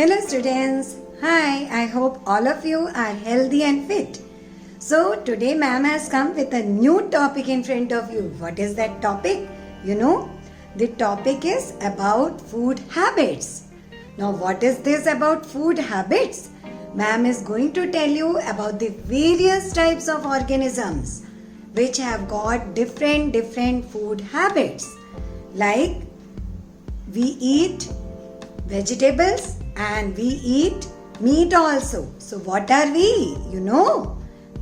Hello students. Hi, I hope all of you are healthy and fit. So today ma'am has come with a new topic in front of you. What is that topic? The topic is about food habits. Now what is this about food habits? Ma'am is going to tell you about the various types of organisms which have got different food habits. Like we eat vegetables and we eat meat also. So what are we?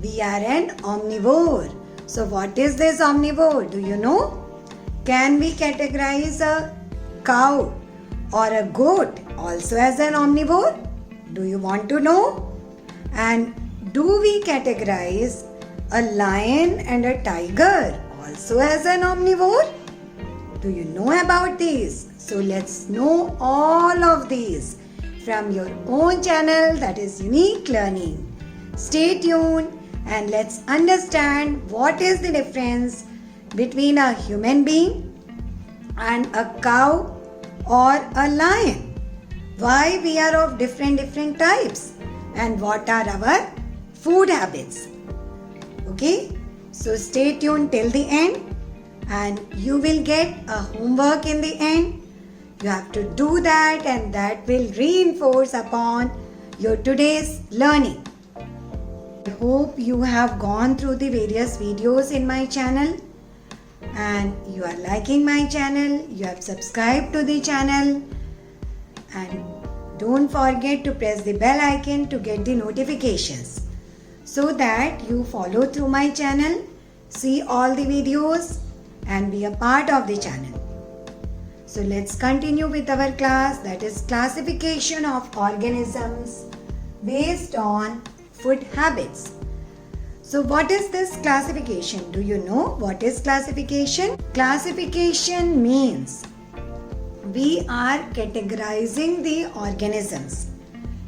We are an omnivore. So what is this omnivore? Do you know? Can we categorize a cow or a goat also as an omnivore? Do you want to know? And do we categorize a lion and a tiger also as an omnivore? Do you know about these? So let's know all of these from your own channel, that is Unique Learning. Stay tuned and let's understand what is the difference between a human being and a cow or a lion. Why we are of different types and what are our food habits. Okay, so stay tuned till the end and you will get a homework in the end. You have to do that and that will reinforce upon your today's learning. I hope you have gone through the various videos in my channel and you are liking my channel, you have subscribed to the channel, and don't forget to press the bell icon to get the notifications so that you follow through my channel, see all the videos and be a part of the channel. So let's continue with our class, that is classification of organisms based on food habits. So what is this classification? Do you know what is classification? Classification means we are categorizing the organisms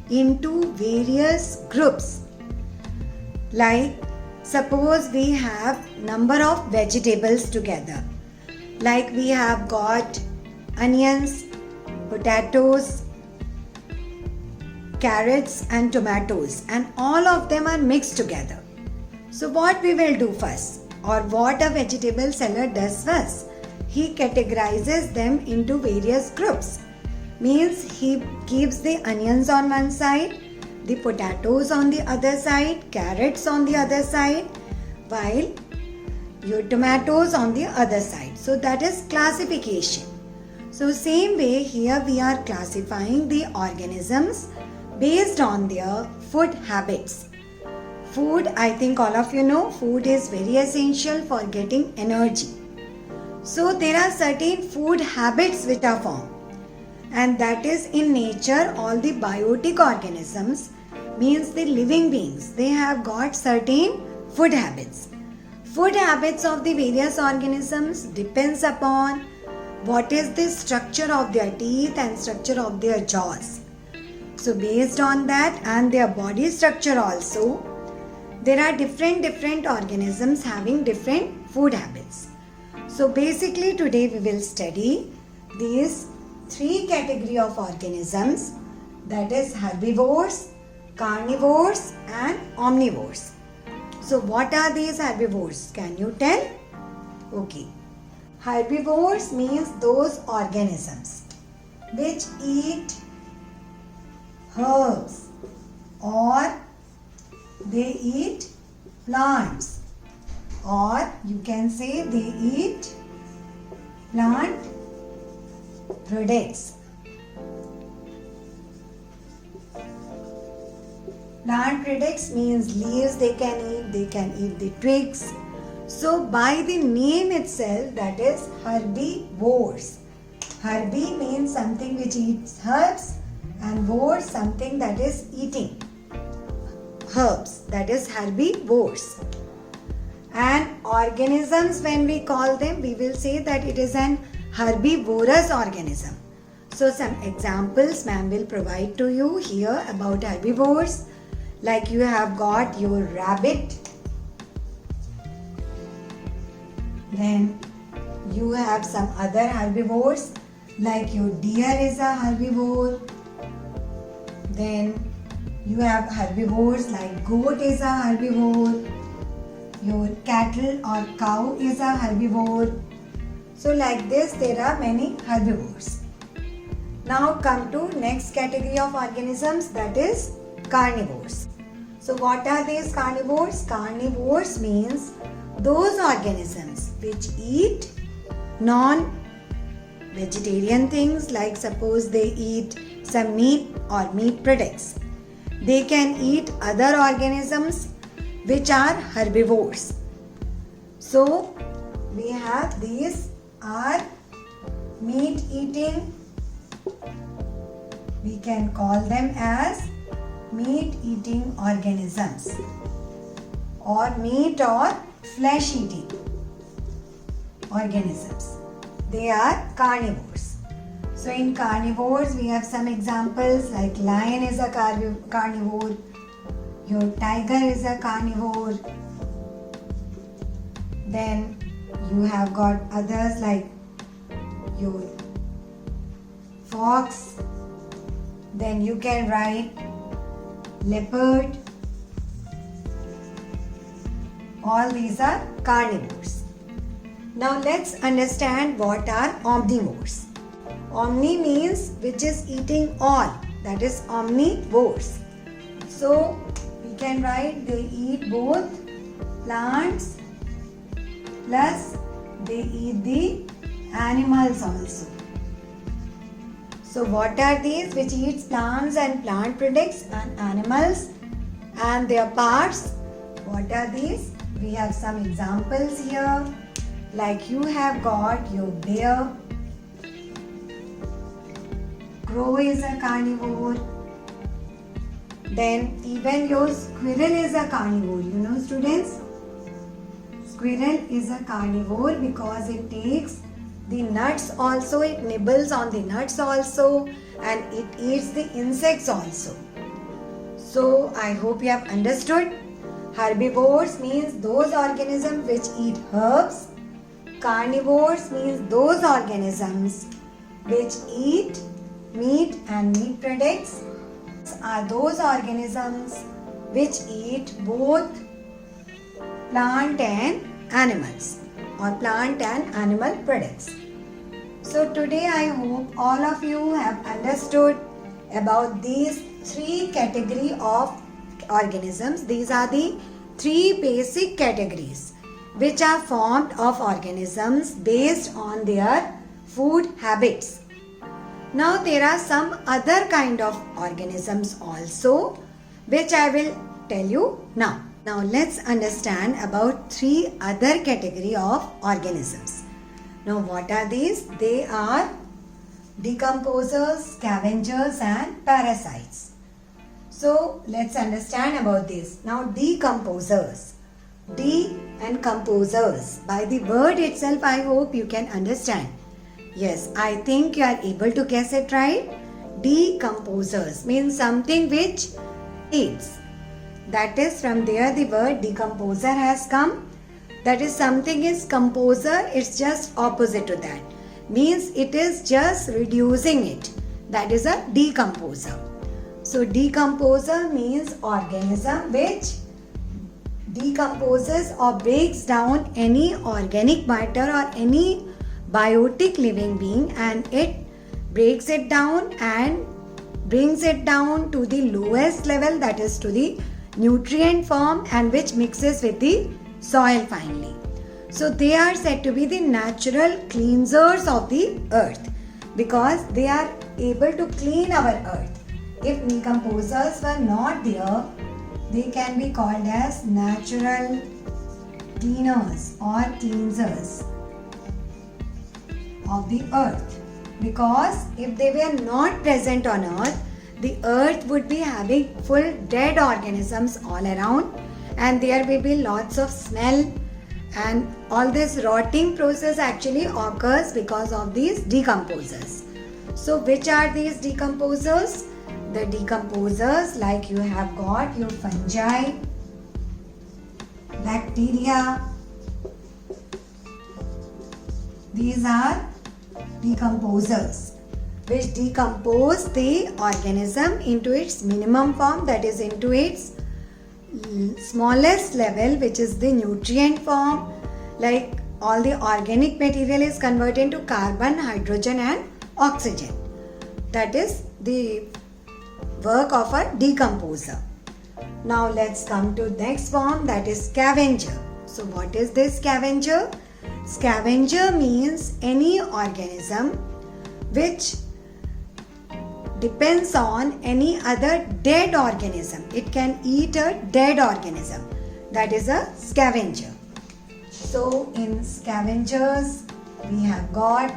into various groups. Like suppose we have number of vegetables together. Like we have got onions, potatoes, carrots and tomatoes, and all of them are mixed together. So what we will do first, or what a vegetable seller does first, he categorizes them into various groups. Means he keeps the onions on one side, the potatoes on the other side, carrots on the other side, while your tomatoes on the other side. So that is classification. So same way here we are classifying the organisms based on their food habits. Food, I think all of you know, food is very essential for getting energy. So there are certain food habits which are formed, and that is in nature all the biotic organisms, means the living beings, they have got certain food habits. Food habits of the various organisms depends upon what is the structure of their teeth and structure of their jaws. So based on that and their body structure also, there are different organisms having different food habits. So basically today we will study these three category of organisms, that is herbivores, carnivores and omnivores. So what are these herbivores? Can you tell? Okay. Herbivores means those organisms which eat herbs or they eat plants, or you can say they eat plant products. Plant products means leaves they can eat the twigs. So by the name itself, that is herbivores. Herbi means something which eats herbs and vore something that is eating herbs, that is herbivores. And organisms, when we call them, we will say that it is an herbivorous organism. So some examples ma'am will provide to you here about herbivores. Like you have got your rabbit, then you have some other herbivores like your deer is a herbivore, Then you have herbivores like goat is a herbivore. Your cattle or cow is a herbivore. So like this there are many herbivores. Now come to next category of organisms, that is carnivores. So what are these carnivores? Carnivores means those organisms which eat non-vegetarian things, like suppose they eat some meat or meat products. They can eat other organisms which are herbivores. So we have these are meat eating. We can call them as meat eating organisms or meat or flesh eating organisms. They are carnivores. So in carnivores we have some examples like lion is a carnivore, your tiger is a carnivore. Then you have got others like your fox. Then you can write leopard. All these are carnivores. Now let's understand what are omnivores. Omni means which is eating all, that is omnivores. So we can write they eat both plants plus they eat the animals also. So what are these which eats plants and plant products and animals and their parts? What are these? We have some examples here. Like you have got your bear. Crow is a carnivore. Then even your squirrel is a carnivore. You know students? Squirrel is a carnivore because it takes the nuts also, it nibbles on the nuts also, and it eats the insects also. So I hope you have understood. Herbivores means those organisms which eat herbs. Carnivores means those organisms which eat meat and meat products. Are those organisms which eat both plant and animals or plant and animal products. So today I hope all of you have understood about these three categories of organisms. These are the three basic categories which are formed of organisms based on their food habits. Now there are some other kind of organisms also which I will tell you now. Now let's understand about three other category of organisms. Now what are these? They are decomposers, scavengers and parasites. So let's understand about this. Now decomposers. De and composers. By the word itself I hope you can understand. Yes, I think you are able to guess it right. Decomposers means something which eats. That is from there the word decomposer has come. That is something is composer, it's just opposite to that. Means it is just reducing it. That is a decomposer. So decomposer means organism which decomposes or breaks down any organic matter or any biotic living being, and it breaks it down and brings it down to the lowest level, that is to the nutrient form, and which mixes with the soil finally. So they are said to be the natural cleansers of the earth because they are able to clean our earth. If decomposers were not there, they can be called as natural cleaners or cleansers of the earth, because if they were not present on earth, the earth would be having full dead organisms all around, and there will be lots of smell, and all this rotting process actually occurs because of these decomposers. So which are these decomposers? The decomposers, like you have got your fungi, bacteria. These are decomposers. which decompose the organism into its minimum form, that is into its smallest level, which is the nutrient form. Like all the organic material is converted into carbon, hydrogen and oxygen. That is the work of a decomposer. Now let's come to next form, that is scavenger. So what is this scavenger? Scavenger means any organism which depends on any other dead organism. It can eat a dead organism. That is a scavenger. So in scavengers we have got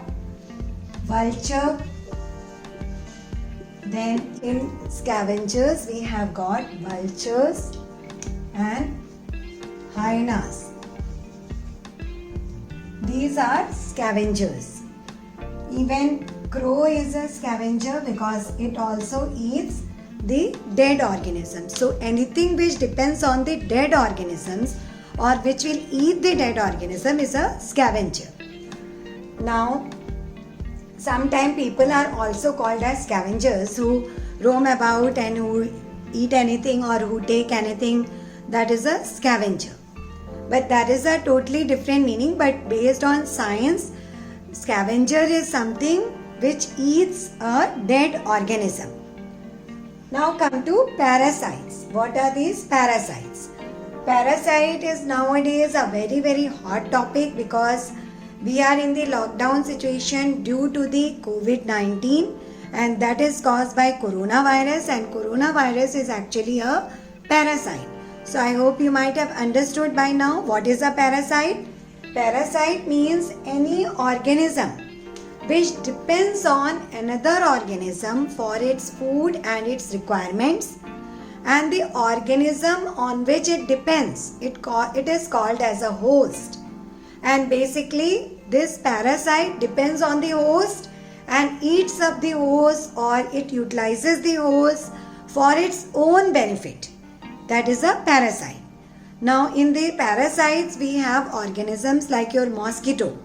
vulture. Then in scavengers we have got vultures and hyenas. These are scavengers. Even crow is a scavenger because it also eats the dead organisms. So anything which depends on the dead organisms or which will eat the dead organism is a scavenger. Now, sometimes people are also called as scavengers who roam about and who eat anything or who take anything. That is a scavenger. But that is a totally different meaning. But based on science, scavenger is something which eats a dead organism. Now come to parasites. What are these parasites? Parasite is nowadays a very hot topic because we are in the lockdown situation due to the COVID-19, and that is caused by coronavirus, and coronavirus is actually a parasite. So I hope you might have understood by now what is a parasite. Parasite means any organism which depends on another organism for its food and its requirements, and the organism on which it depends, it is called as a host. And basically this parasite depends on the host and eats up the host, or it utilizes the host for its own benefit. That is a parasite. Now in the parasites we have organisms like your mosquito.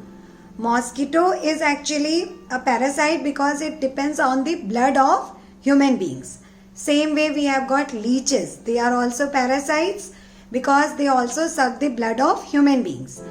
Mosquito is actually a parasite because it depends on the blood of human beings. Same way we have got leeches. They are also parasites because they also suck the blood of human beings.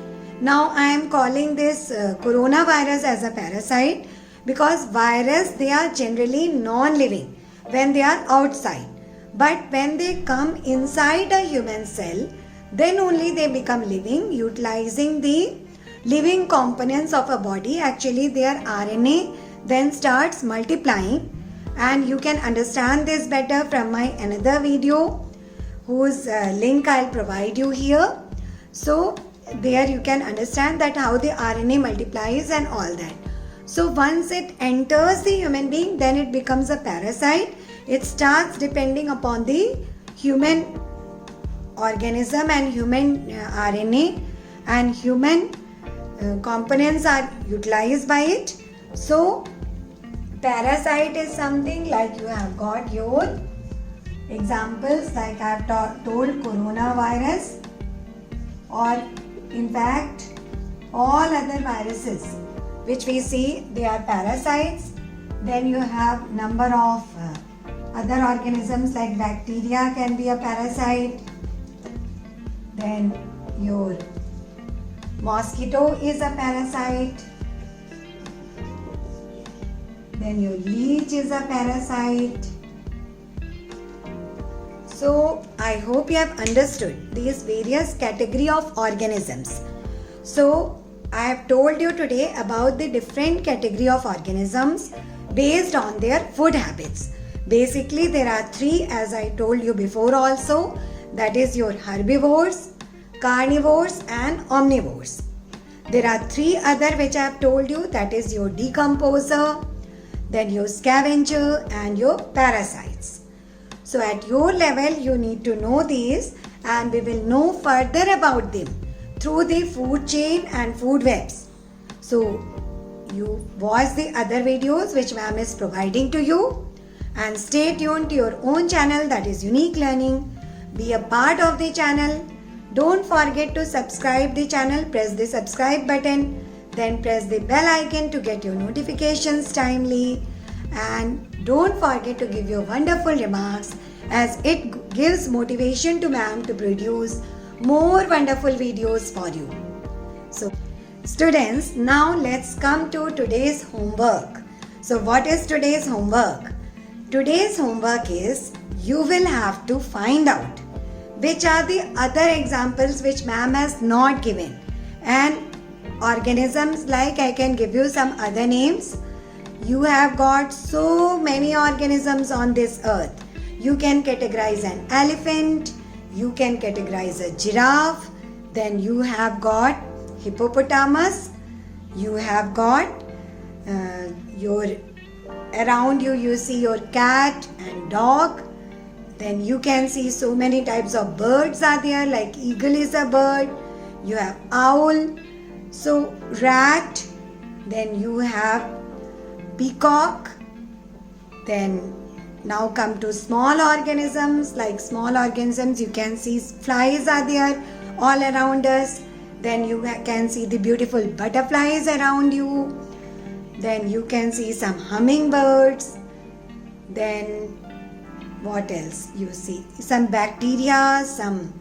Now I am calling this coronavirus as a parasite because virus, they are generally non-living when they are outside. But when they come inside a human cell, then only they become living, utilizing the living components of a body. Actually their RNA then starts multiplying, and you can understand this better from my another video whose link I'll provide you here. So there you can understand that how the RNA multiplies and all that. So once it enters the human being, then it becomes a parasite. It starts depending upon the human organism and human RNA, and human components are utilized by it. So parasite is something like you have got your examples like I have told coronavirus, or in fact all other viruses which we see, they are parasites. Then you have number of other organisms like bacteria can be a parasite. Then your mosquito is a parasite. Then your leech is a parasite. So I hope you have understood these various category of organisms. So I have told you today about the different category of organisms based on their food habits. Basically there are three, as I told you before also, that is your herbivores, carnivores and omnivores. There are three other which I have told you, that is your decomposer, then your scavenger and your parasites. So at your level you need to know these, and we will know further about them through the food chain and food webs. So you watch the other videos which ma'am is providing to you, and stay tuned to your own channel, that is Unique Learning. Be a part of the channel. Don't forget to subscribe the channel. Press the subscribe button, then press the bell icon to get your notifications timely. and don't forget to give your wonderful remarks as it gives motivation to ma'am to produce more wonderful videos for you. So students, now let's come to today's homework. So what is today's homework? Today's homework is you will have to find out which are the other examples which ma'am has not given, and organisms, like I can give you some other names. You have got so many organisms on this earth. You can categorize an elephant, you can categorize a giraffe, then you have got hippopotamus, you have got around you see your cat and dog. Then you can see so many types of birds are there, like eagle is a bird, you have owl, so rat, then you have peacock. Then now come to small organisms, like small organisms you can see flies are there all around us. Then you can see the beautiful butterflies around you. Then you can see some hummingbirds. Then what else you see? Some bacteria, some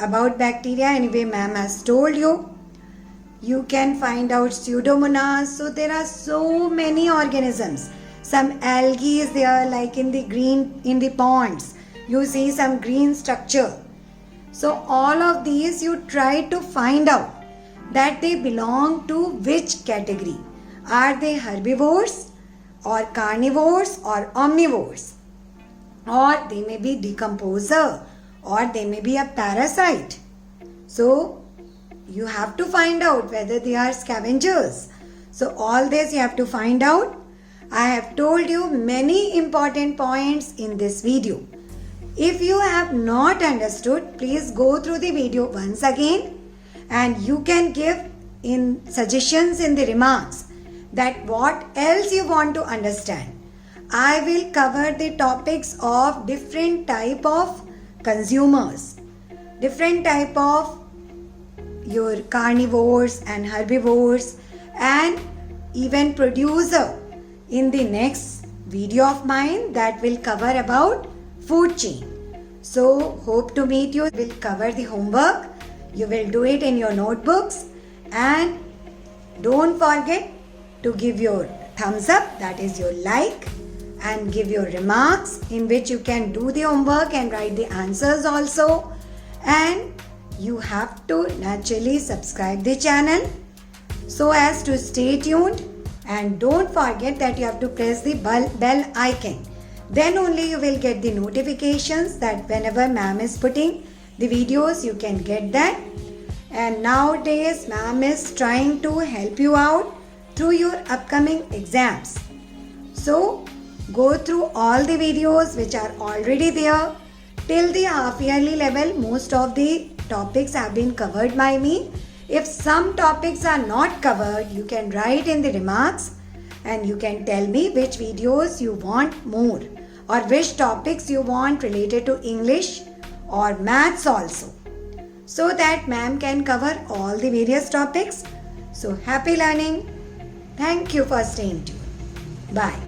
about bacteria anyway ma'am has told you. You can find out Pseudomonas. So there are so many organisms. Some algae is there, like in the ponds. You see some green structure. So all of these you try to find out that they belong to which category. Are they herbivores or carnivores or omnivores? Or they may be decomposer, or they may be a parasite. So you have to find out whether they are scavengers. So all this you have to find out. I have told you many important points in this video. If you have not understood, please go through the video once again, and you can give in suggestions in the remarks that what else you want to understand. I will cover the topics of different type of consumers, different type of your carnivores and herbivores, and even producer in the next video of mine that will cover about food chain. So hope to meet you. Will cover the homework. You will do it in your notebooks, and don't forget to give your thumbs up, that is your like, and give your remarks in which you can do the homework and write the answers also. And you have to naturally subscribe the channel so as to stay tuned, and don't forget that you have to press the bell icon. Then only you will get the notifications that whenever ma'am is putting the videos, you can get that. And nowadays ma'am is trying to help you out through your upcoming exams. So go through all the videos which are already there. Till the half yearly level, most of the topics have been covered by me. If some topics are not covered, you can write in the remarks and you can tell me which videos you want more, or which topics you want related to English or maths also, so that ma'am can cover all the various topics. So happy learning. Thank you for staying tuned. Bye.